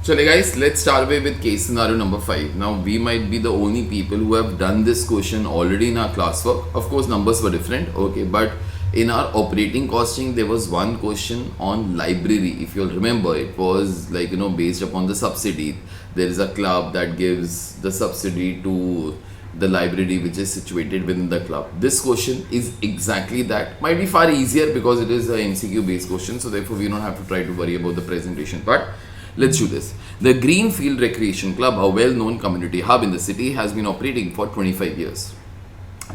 So guys, let's start away with case scenario number 5. Now we might be the only people who have done this question already in our classwork. Of course numbers were different, okay, but in our operating costing there was one question on library. If you'll remember, it was like based upon the subsidy. There is a club that gives the subsidy to the library which is situated within the club. This question is exactly that. Might be far easier because it is a MCQ based question, so therefore we don't have to try to worry about the presentation part. Let's do this. The Greenfield Recreation Club, a well-known community hub in the city, has been operating for 25 years.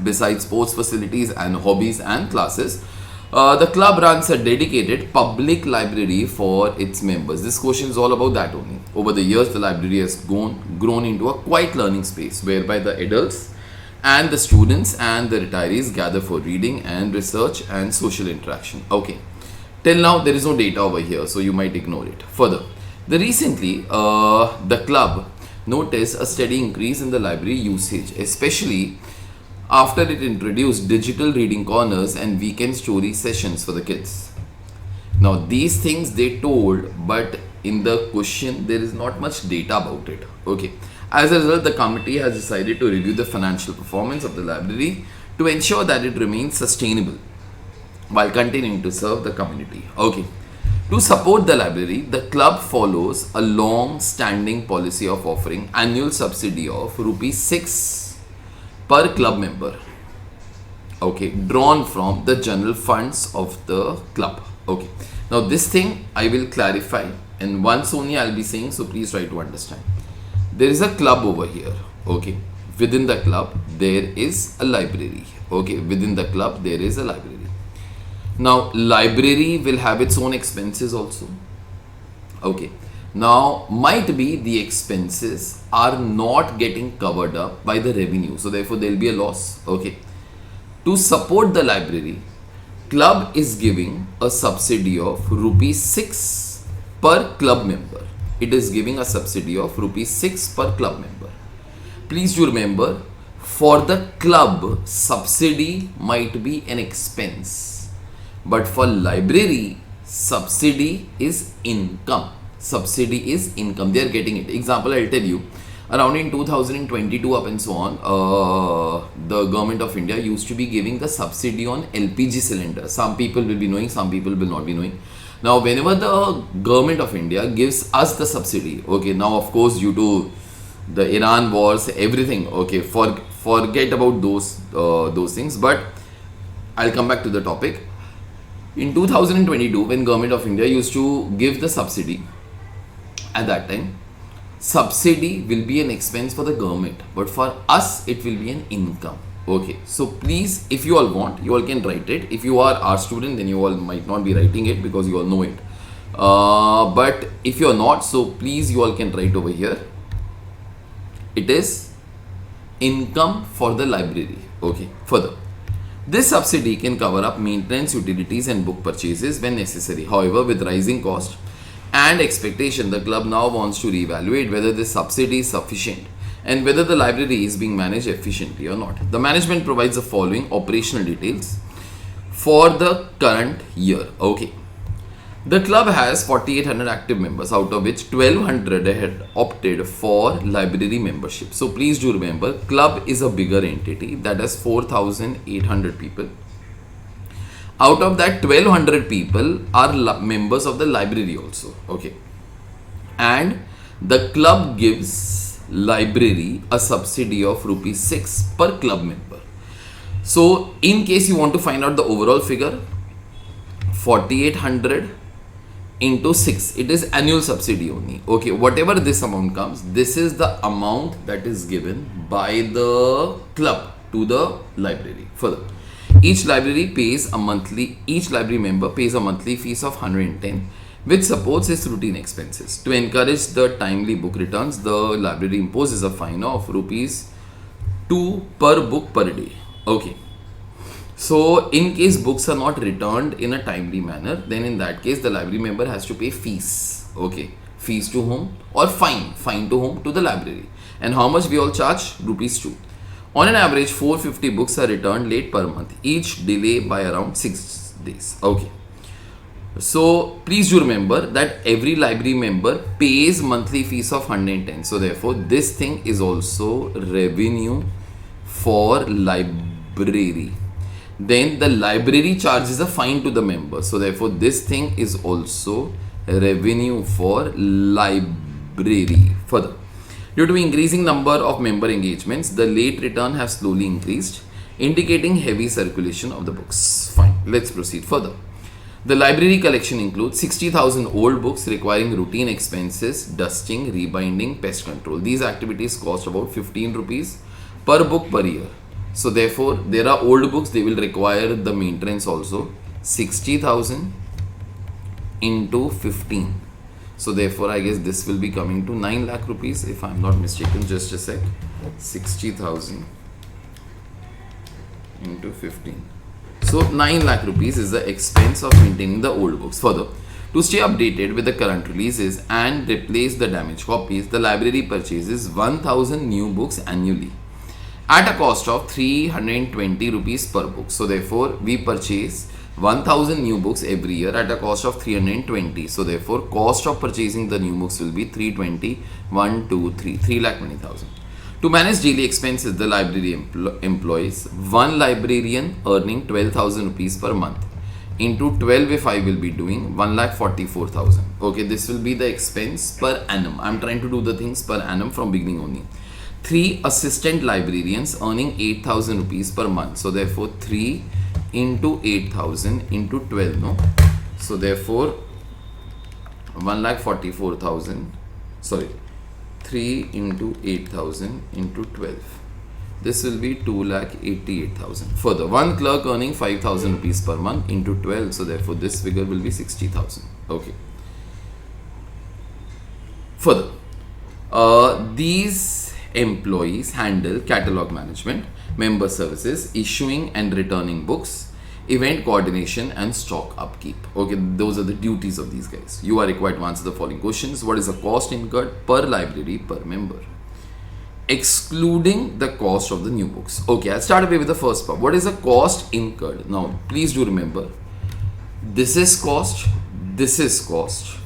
Besides sports facilities and hobbies and classes, the club runs a dedicated public library for its members. This question is all about that only. Over the years, the library has grown into a quiet learning space whereby the adults and the students and the retirees gather for reading and research and social interaction. Okay. Till now, there is no data over here, so you might ignore it. Further, the club noticed a steady increase in the library usage, especially after it introduced digital reading corners and weekend story sessions for the kids. Now, these things they told, but in the question, there is not much data about it. Okay. As a result, the committee has decided to review the financial performance of the library to ensure that it remains sustainable while continuing to serve the community. Okay. To support the library, the club follows a long-standing policy of offering annual subsidy of rupees 6 per club member, okay, drawn from the general funds of the club. Okay. Now this thing I will clarify, and once only I'll be saying, so please try to understand. There is a club over here, okay. Within the club, there is a library, okay. Within the club, there is a library. Now, library will have its own expenses also. Okay. Now, might be the expenses are not getting covered up by the revenue. So, therefore, there will be a loss. Okay. To support the library, club is giving a subsidy of rupees 6 per club member. It is giving a subsidy of rupees 6 per club member. Please do remember, for the club, subsidy might be an expense. But for library, subsidy is income. Subsidy is income. They are getting it. Example, I'll tell you. Around in 2022 up and so on, the government of India used to be giving the subsidy on LPG cylinder. Some people will be knowing, some people will not be knowing. Now, whenever the government of India gives us the subsidy, okay, now of course due to the Iran wars, everything, okay, forget about those things. But I'll come back to the topic. In 2022, when government of India used to give the subsidy, at that time, subsidy will be an expense for the government, but for us, it will be an income. Okay, so please, if you all want, you all can write it. If you are our student, then you all might not be writing it because you all know it. But if you are not, so please, you all can write over here. It is income for the library. Okay, further. This subsidy can cover up maintenance, utilities and book purchases when necessary. However, with rising cost and expectation, the club now wants to reevaluate whether this subsidy is sufficient and whether the library is being managed efficiently or not. The management provides the following operational details for the current year. Okay. The club has 4,800 active members, out of which 1,200 had opted for library membership. So please do remember, club is a bigger entity that has 4,800 people. Out of that, 1,200 people are members of the library also. Okay. And the club gives library a subsidy of rupees 6 per club member. So in case you want to find out the overall figure, 4,800 into 6, it is annual subsidy only. Okay, whatever this amount comes, this is the amount that is given by the club to the library. Further, each library member pays a monthly fees of 110, which supports its routine expenses. To encourage the timely book returns, the library imposes a fine of rupees 2 per book per day. Okay. So, in case books are not returned in a timely manner, then in that case, the library member has to pay fees. Okay. Fees to whom? Or fine. Fine to whom? To the library. And how much we all charge? Rupees 2. On an average, 450 books are returned late per month, each delay by around 6 days. Okay. So please do remember that every library member pays monthly fees of 110. So therefore this thing is also revenue for library. Then the library charges a fine to the member. So therefore this thing is also revenue for library. Further, due to increasing number of member engagements, the late return have slowly increased, indicating heavy circulation of the books. Fine, let's proceed further. The library collection includes 60,000 old books requiring routine expenses, dusting, rebinding, pest control. These activities cost about 15 rupees per book per year. So therefore, there are old books, they will require the maintenance also. 60,000 into 15. So therefore, I guess this will be coming to 9 lakh rupees if I am not mistaken. Just a sec. 60,000 into 15. So 9 lakh rupees is the expense of maintaining the old books. Further, to stay updated with the current releases and replace the damaged copies, the library purchases 1000 new books annually at a cost of 320 rupees per book. So therefore, we purchase 1000 new books every year at a cost of 320. So therefore, cost of purchasing the new books will be 320, 1, 2, 3, 3,20,000. To manage daily expenses, the library employs one librarian earning 12,000 rupees per month. Into 12 if I will be doing 1,44,000. Okay, this will be the expense per annum. I am trying to do the things per annum from beginning only. 3 assistant librarians earning 8,000 rupees per month. So therefore 3 into 8,000 into 12, no? So therefore 1,44,000, sorry, 3 into 8,000 into 12. This will be 2,88,000. Further, one clerk earning 5,000 rupees per month into 12. So therefore, this figure will be 60,000. Okay. Further, these employees handle catalog management, member services, issuing and returning books, event coordination and stock upkeep. Okay, those are the duties of these guys. You are required to answer the following questions. What is the cost incurred per library per member, excluding the cost of the new books? Okay, I'll start away with the first part. What is the cost incurred? Now please do remember, this is cost, this is cost,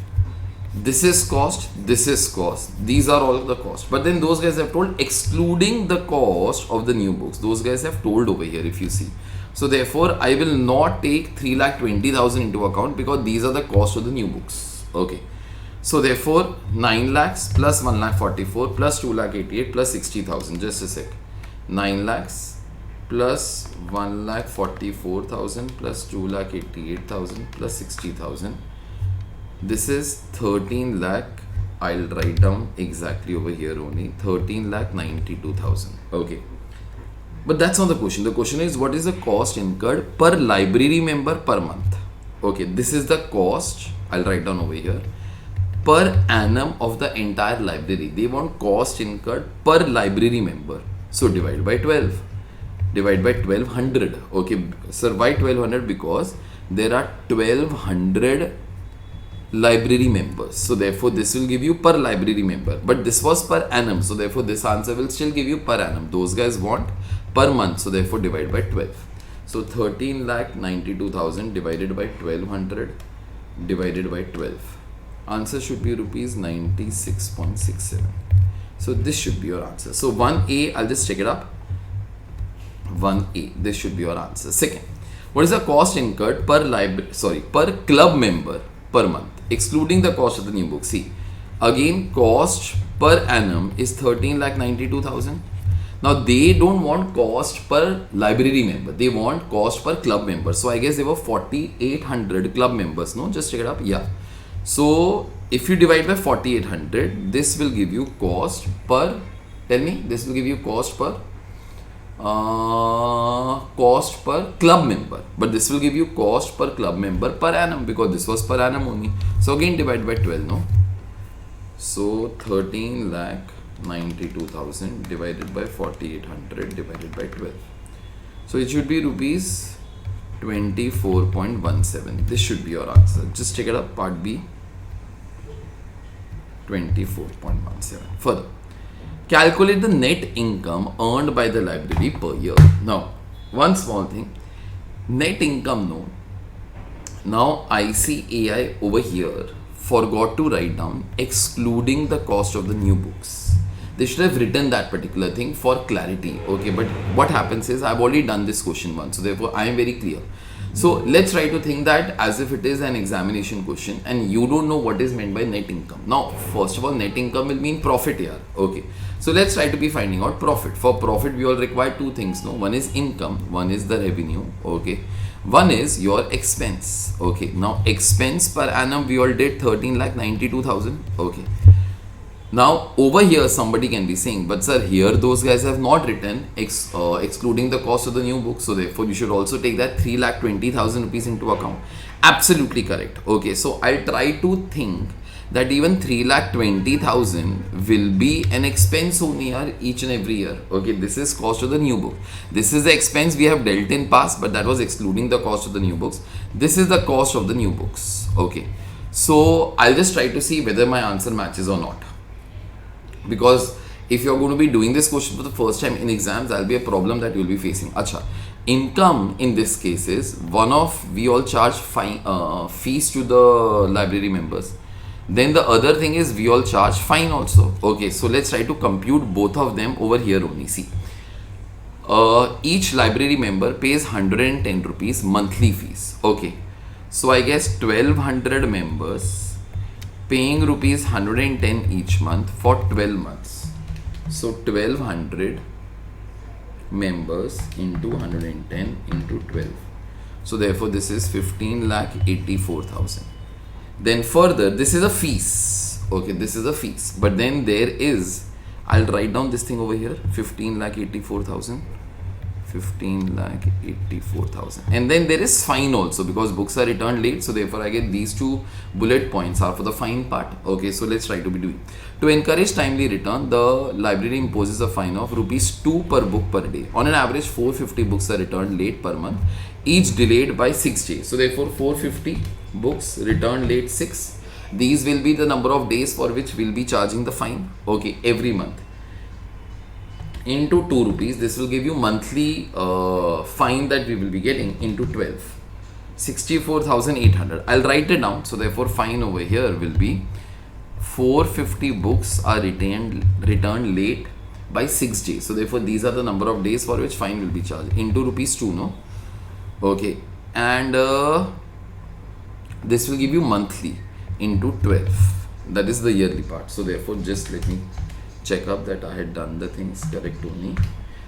this is cost, this is cost. These are all the cost. But then those guys have told excluding the cost of the new books. Those guys have told over here, if you see. So therefore, I will not take 3,20,000 into account because these are the cost of the new books. Okay. So therefore, 9 lakhs plus 1,44,000 plus 2,88,000 plus 60,000. Just a sec. 9 lakhs plus 1,44,000 plus 2,88,000 plus 60,000. This is 13 lakh. I'll write down exactly over here only. 13,92,000. Okay. But that's not the question. The question is, what is the cost incurred per library member per month? Okay, this is the cost. I'll write down over here. Per annum of the entire library. They want cost incurred per library member. So divide by 12. Divide by 1200. Okay, sir, why 1200? Because there are 1200 library members. So therefore, this will give you per library member. But this was per annum. So therefore, this answer will still give you per annum. Those guys want per month. So therefore, divide by 12. So 13,92,000 divided by 1200 divided by 12. Answer should be rupees 96.67. So this should be your answer. So 1A, I'll just check it up. 1A, this should be your answer. Second, what is the cost incurred per club member per month, excluding the cost of the new book? See, again, cost per annum is 13,92,000. Now they don't want cost per library member, they want cost per club member. So I guess there were 4,800 club members. No, just check it up. Yeah. So if you divide by 4,800, this will give you cost per, tell me, this will give you cost per club member, but this will give you cost per club member per annum because this was per annum only. So again divide by 12, no? So 13,92,000 divided by 4,800 divided by 12. So it should be rupees 24.17. This should be your answer. Just check it up, part B. 24.17. Further, calculate the net income earned by the library per year. Now, one small thing, net income, no. Now ICAI over here forgot to write down excluding the cost of the new books. They should have written that particular thing for clarity. Okay, but what happens is I've already done this question once, so therefore I am very clear. So let's try to think that as if it is an examination question and you don't know what is meant by net income. Now, first of all, net income will mean profit here. Okay. So let's try to be finding out profit. For profit, we all require two things. No, one is income, one is the revenue. Okay. One is your expense. Okay. Now, expense per annum, we all did 13,92,000. Okay. Now over here somebody can be saying, but sir, here those guys have not written excluding the cost of the new book, so therefore you should also take that 3,20,000 rupees into account. Absolutely correct. Okay, so I'll try to think that even 3,20,000 will be an expense only here each and every year. Okay, this is cost of the new book. This is the expense we have dealt in past, but that was excluding the cost of the new books. This is the cost of the new books. Okay, so I'll just try to see whether my answer matches or not. Because if you're going to be doing this question for the first time in exams, that'll be a problem that you'll be facing. Acha, income in this case is one of, we all charge fees to the library members. Then the other thing is we all charge fine also. Okay, so let's try to compute both of them over here only. See, each library member pays 110 rupees monthly fees. Okay, so I guess 1200 members paying rupees 110 each month for 12 months. So 1200 members into 110 into 12. So therefore this is 15,84,000. Then further, this is a fees. Okay, this is a fees. But then there is, I'll write down this thing over here, 15,84,000. 15,84,000, and then there is fine also because books are returned late, so therefore I get these two bullet points are for the fine part. Okay, so let's try to be doing. To encourage timely return, the library imposes a fine of rupees 2 per book per day. On an average, 450 books are returned late per month, each delayed by 6 days. So therefore 450 books returned late 6. These will be the number of days for which we'll be charging the fine. Okay, every month. Into 2 rupees, this will give you monthly fine that we will be getting into 12, 64,800. I'll write it down. So therefore fine over here will be 450 books are returned late by 6 days. So therefore these are the number of days for which fine will be charged into rupees 2. No, okay, and this will give you monthly into 12. That is the yearly part. So therefore just let me check up that I had done the things correct only.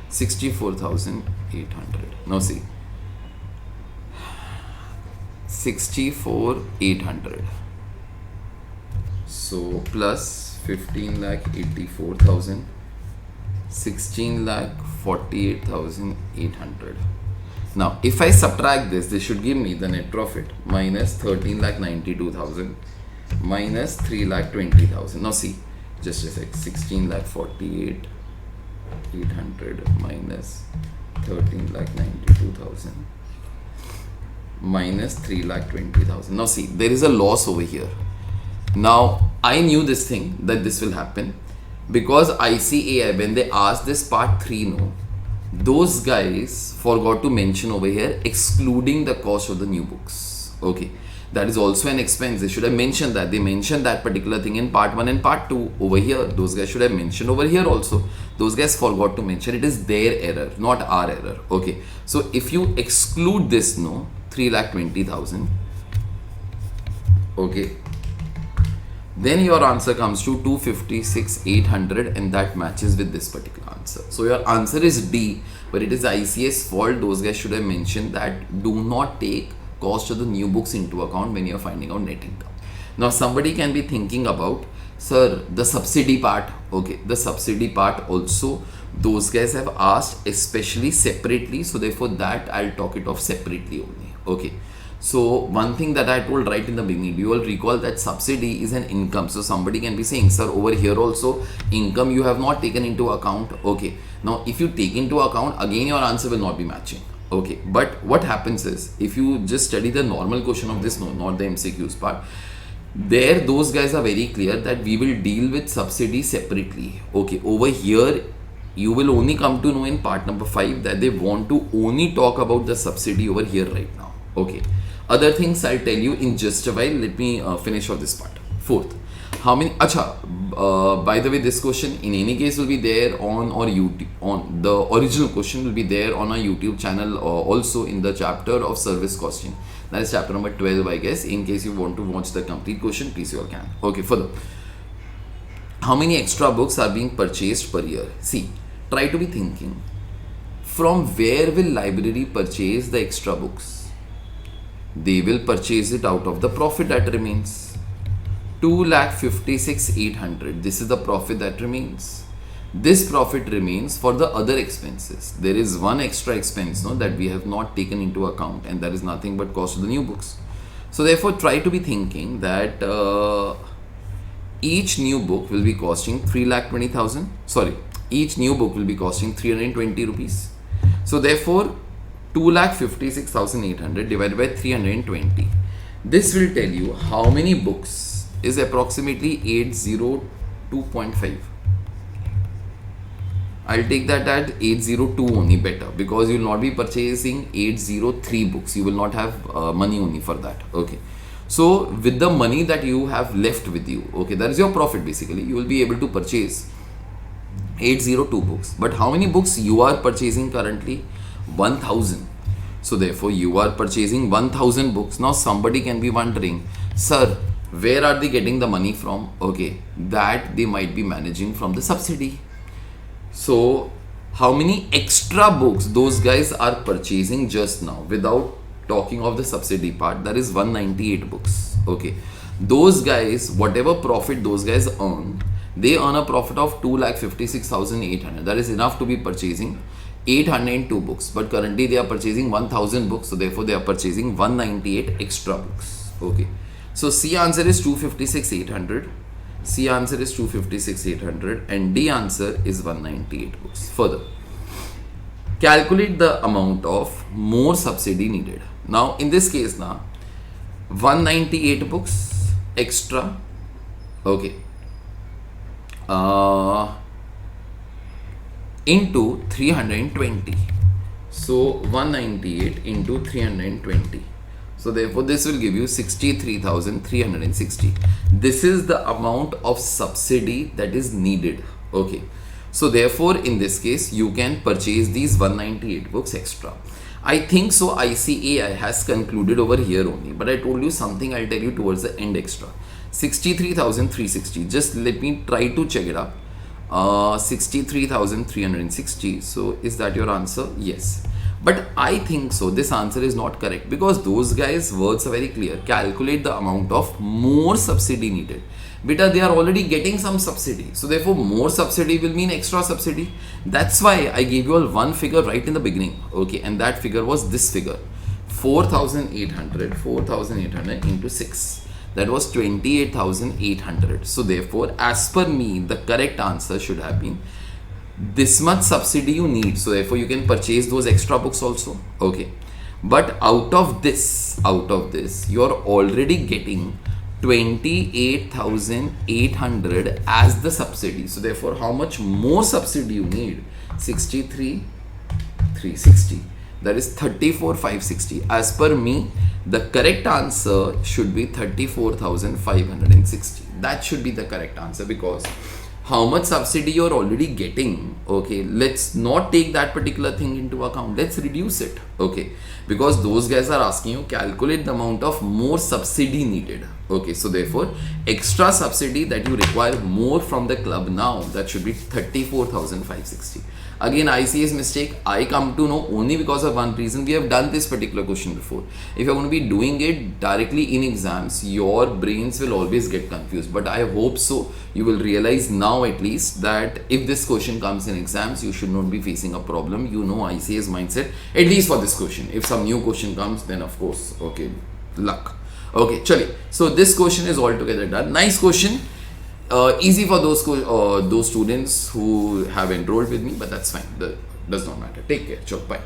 64,800. Now see, 64,800. So plus 15,84,000, 16,48,800. Now if I subtract this should give me the net profit minus 13,92,000 minus 3,20,000. Now see, just a sec, 16,48,800 minus 13,92,000 minus 3,20,000. Now see, there is a loss over here. Now I knew this thing that this will happen because ICAI, when they asked this part 3, no, those guys forgot to mention over here excluding the cost of the new books. Okay, that is also an expense. They should have mentioned that. They mentioned that particular thing in part 1 and part 2 over here. Those guys should have mentioned over here also. Those guys forgot to mention. It is their error, not our error. Okay, so if you exclude this, no, 3,20,000, okay, then your answer comes to 256,800, and that matches with this particular answer. So your answer is D, but it is ICAI's fault. Those guys should have mentioned that do not take cost of the new books into account when you are finding out net income. Now somebody can be thinking about, sir, the subsidy part. Okay, the subsidy part also those guys have asked especially separately, so therefore that I'll talk it off separately only. Okay, so one thing that I told right in the beginning, you all recall that subsidy is an income. So somebody can be saying, sir, over here also income you have not taken into account. Okay, now if you take into account, again your answer will not be matching. Okay, but what happens is, if you just study the normal question of this, no, not the MCQs part, there those guys are very clear that we will deal with subsidy separately. Okay, over here you will only come to know in part number 5 that they want to only talk about the subsidy over here right now. Okay, Other things I'll tell you in just a while. Let me finish off this part. Fourth, how many? By the way, this question in any case will be there on our YouTube. On the original question will be there on our YouTube channel, also in the chapter of service costing. That is chapter number 12, I guess. In case you want to watch the complete question, please you all can. Okay, further. How many extra books are being purchased per year? See, try to be thinking. From where will library purchase the extra books? They will purchase it out of the profit that remains. 2,56,800. This is the profit that remains. This profit remains for the other expenses. There is one extra expense, no, that we have not taken into account, and that is nothing but cost of the new books. So therefore, try to be thinking that each new book will be costing 3,20,000. Sorry, each new book will be costing 320 rupees. So therefore, 2,56,800 divided by 320. This will tell you how many books is approximately 802.5. I'll take that at 802 only better, because you will not be purchasing 803 books. You will not have money only for that. Okay. So with the money that you have left with you, okay, that is your profit basically. You will be able to purchase 802 books. But how many books you are purchasing currently? 1000. So therefore you are purchasing 1000 books. Now somebody can be wondering, sir, where are they getting the money from? Okay, that they might be managing from the subsidy. So how many extra books those guys are purchasing just now without talking of the subsidy part? That is 198 books. Okay, those guys, whatever profit those guys earn, they earn a profit of 2,56,800. That is enough to be purchasing 802 books, but currently they are purchasing 1000 books, so therefore they are purchasing 198 extra books. Okay, so C answer is 256,800. C answer is 256,800 and D answer is 198 books. Further, calculate the amount of more subsidy needed. Now in this case, now 198 books extra, okay, into 320. So 198 into 320. So therefore this will give you 63,360. This is the amount of subsidy that is needed. Okay. So therefore in this case you can purchase these 198 books extra. I think so ICAI has concluded over here only, but I told you something, I'll tell you towards the end extra. 63,360. Just let me try to check it up. 63,360. So is that your answer? Yes. But I think so this answer is not correct, because those guys' words are very clear. Calculate the amount of more subsidy needed. Beta, they are already getting some subsidy. So therefore more subsidy will mean extra subsidy. That's why I gave you all one figure right in the beginning. Okay, and that figure was this figure. 4,800 into 6. That was 28,800. So therefore, as per me, the correct answer should have been this much subsidy you need. So therefore, you can purchase those extra books also. Okay. But out of this, you are already getting 28,800 as the subsidy. So therefore, how much more subsidy you need? 63,360. That is 34,560. As per me, the correct answer should be 34,560. That should be the correct answer, because how much subsidy you're already getting, okay, let's not take that particular thing into account. Let's reduce it, okay, because those guys are asking you calculate the amount of more subsidy needed. Okay, so therefore, extra subsidy that you require more from the club now, that should be 34,560. Again, ICAI's mistake, I come to know only because of one reason. We have done this particular question before. If you're going to be doing it directly in exams, your brains will always get confused. But I hope so you will realize now at least that if this question comes in exams, you should not be facing a problem. You know ICAI's mindset, at least for this question. If some new question comes, then of course, okay, luck. Okay, chali. So this question is altogether done. Nice question. Easy for those students who have enrolled with me, but that's fine. That does not matter. Take care. Sure. Bye.